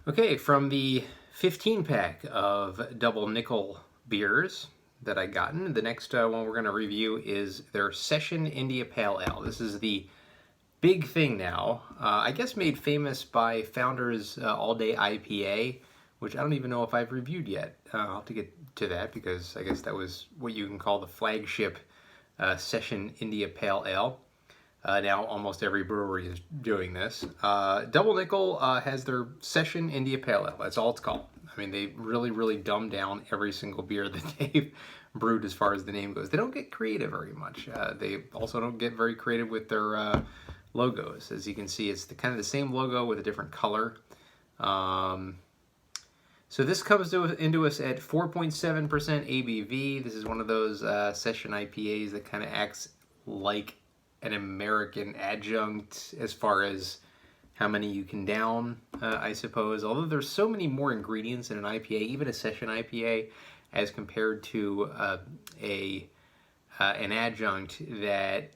Okay, from the 15 pack of double nickel beers that I gotten, the next one we're going to review is their Session India Pale Ale. This is the big thing now, I guess made famous by Founders All Day IPA, which I don't even know if I've reviewed yet. I'll have to get to that because I guess that was what you can call the flagship Session India Pale Ale. Now almost every brewery is doing this. Double Nickel has their Session India Pale Ale. That's all it's called. I mean, they really dumb down every single beer that they've brewed as far as the name goes. They don't get creative very much. They also don't get very creative with their logos. As you can see, it's kind of the same logo with a different color. So this comes into us at 4.7% ABV. This is one of those session IPAs that kind of acts like an American adjunct as far as how many you can down, I suppose. Although there's so many more ingredients in an IPA, even a session IPA, as compared to an adjunct, that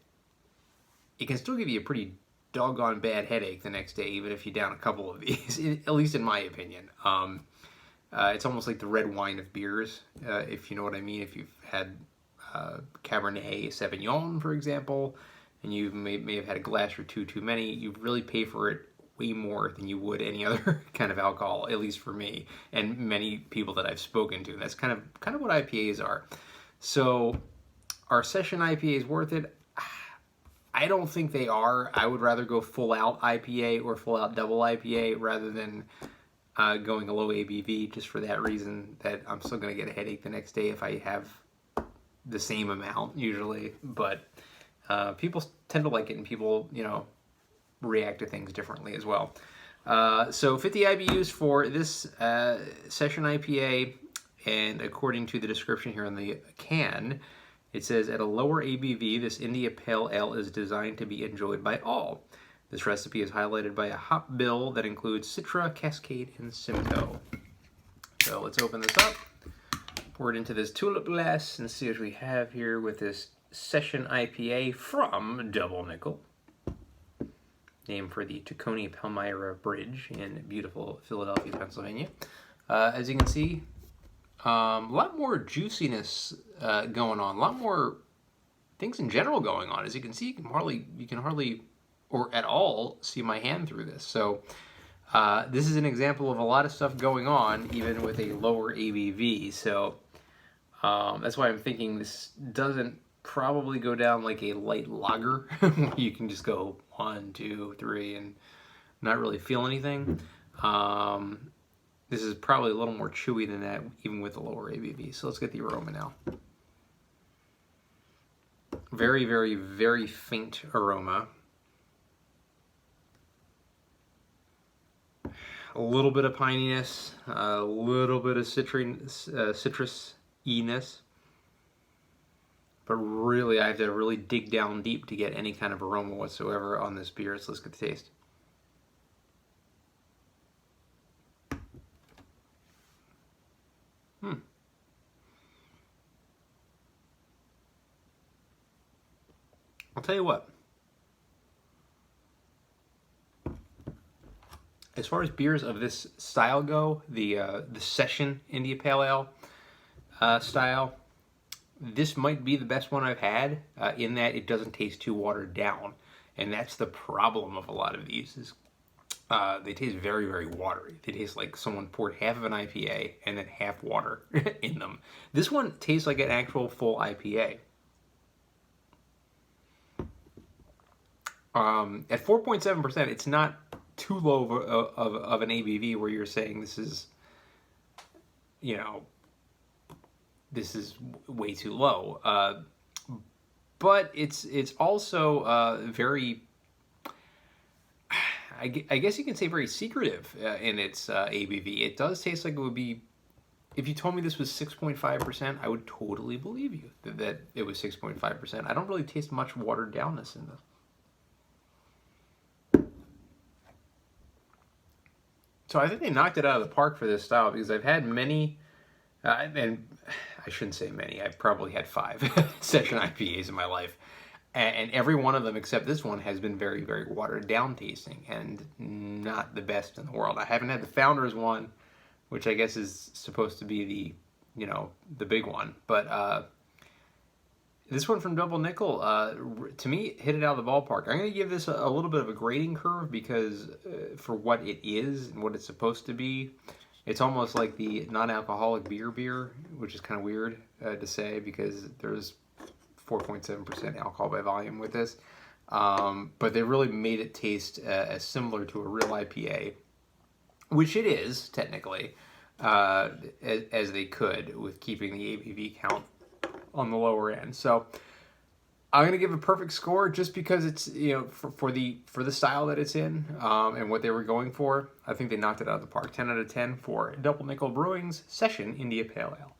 it can still give you a pretty doggone bad headache the next day, even if you down a couple of these, at least in my opinion. It's almost like the red wine of beers, if you know what I mean. If you've had Cabernet Sauvignon, for example, and you may have had a glass or two too many, you really pay for it way more than you would any other kind of alcohol, at least for me and many people that I've spoken to. That's kind of what IPAs are. So are session IPAs worth it? I don't think they are. I would rather go full out IPA or full out double IPA rather than going a low ABV, just for that reason, that I'm still going to get a headache the next day if I have the same amount usually. But people tend to like it, and people, react to things differently as well. So 50 IBUs for this session IPA, and according to the description here on the can, it says, at a lower ABV, this India Pale Ale is designed to be enjoyed by all. This recipe is highlighted by a hop bill that includes Citra, Cascade, and Simcoe. So let's open this up, pour it into this tulip glass, and see what we have here with this Session IPA from Double Nickel, named for the Tacony Palmyra Bridge in beautiful Philadelphia, Pennsylvania. As you can see, a lot more juiciness going on, a lot more things in general going on. As you can see, you can hardly or at all see my hand through this. So this is an example of a lot of stuff going on, even with a lower ABV. So that's why I'm thinking this doesn't probably go down like a light lager. You can just go 1, 2, 3 and not really feel anything. This is probably a little more chewy than that, even with the lower ABV. So let's get the aroma now. Very faint aroma. A little bit of pininess, a little bit of citrus-iness. But really, I have to really dig down deep to get any kind of aroma whatsoever on this beer. So let's get the taste. I'll tell you what. As far as beers of this style go, the Session India Pale Ale style, this might be the best one I've had, in that it doesn't taste too watered down. And that's the problem of a lot of these, is they taste very watery. They taste like someone poured half of an IPA and then half water in them. This one tastes like an actual full IPA. At 4.7%, it's not too low of an ABV where you're saying this is, this is way too low. But it's also very, I guess you can say very secretive in its ABV. It does taste like it would be, if you told me this was 6.5%, I would totally believe you that it was 6.5%. I don't really taste much watered downness in this. So I think they knocked it out of the park for this style, because I've had many, and I shouldn't say many, I've probably had 5 session IPAs in my life. And every one of them except this one has been very, very watered down tasting and not the best in the world. I haven't had the Founders one, which I guess is supposed to be the, the big one. But this one from Double Nickel, to me, hit it out of the ballpark. I'm going to give this a little bit of a grading curve because for what it is and what it's supposed to be, it's almost like the non-alcoholic beer, which is kind of weird to say because there's 4.7% alcohol by volume with this. But they really made it taste as similar to a real IPA, which it is, technically, as they could with keeping the ABV count on the lower end. So I'm going to give a perfect score just because it's, for the style that it's in and what they were going for. I think they knocked it out of the park. 10 out of 10 for Double Nickel Brewing's Session India Pale Ale.